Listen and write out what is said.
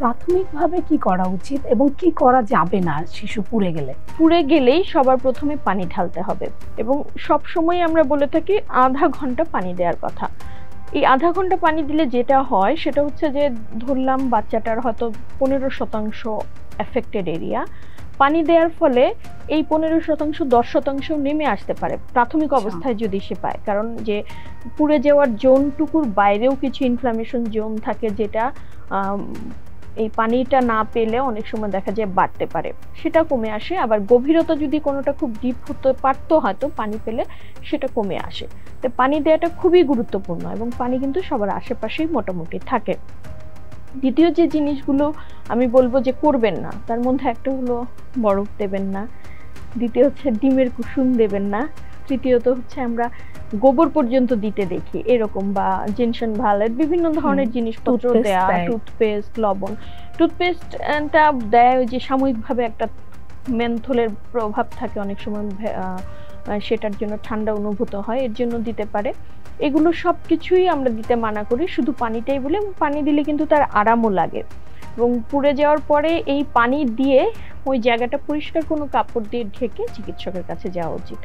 প্রাথমিকভাবে কি করা উচিত এবং কি করা যাবে না শিশু পুড়ে গেলে? পুড়ে গেলেই সবার প্রথমে পানি ঢালতে হবে এবং সব সময় আমরা বলে থাকি আধা ঘন্টা পানি দেওয়ার কথা। এই আধা ঘন্টা পানি দিলে যেটা হয় সেটা হচ্ছে যে, ধরলাম বাচ্চাটার হয়তো 15% এফেক্টেড এরিয়া, পানি দেওয়ার ফলে এই 15% 10% নেমে আসতে পারে প্রাথমিক অবস্থায় যদি সে পায়। কারণ যে পুড়ে যাওয়ার জোনটুকুর বাইরেও কিছু ইনফ্লামেশন জোন থাকে, যেটা এই পানিটা না পেলে অনেক সময় দেখা যায় বাড়তে পারে, সেটা কমে আসে। আবার গভীরতা যদি কোনোটা খুব ডিপ হতে পারতো হয়তো পানি পেলে, সেটা কমে আসে। তো পানি দেওয়াটা খুবই গুরুত্বপূর্ণ এবং পানি কিন্তু সবার আশেপাশেই মোটামুটি থাকে। দ্বিতীয় যে জিনিসগুলো আমি বলবো যে করবেন না, তার মধ্যে একটা হলো বরফ দেবেন না, দ্বিতীয় হচ্ছে ডিমের কুসুম দেবেন না, তৃতীয়ত হচ্ছে আমরা গোবর পর্যন্ত দিতে দেখি এরকম, বা জিনসেন ভালেট বিভিন্ন ধরনের জিনিসপত্র দেয়া, টুথপেস্ট, লবণ। টুথপেস্টটা দেয় ওই যে সাময়িকভাবে একটা মেন্থলের প্রভাব থাকে অনেক সময়, সেটার জন্য ঠান্ডা অনুভূত হয়, এর জন্য দিতে পারে। এগুলো সব কিছুই আমরা দিতে মানা করি, শুধু পানিটাই বলে। পানি দিলে কিন্তু তার আরামও লাগে। এবং পুড়ে যাওয়ার পরে এই পানি দিয়ে ওই জায়গাটা পরিষ্কার কোনো কাপড় দিয়ে ঢেকে চিকিৎসকের কাছে যাওয়া উচিত।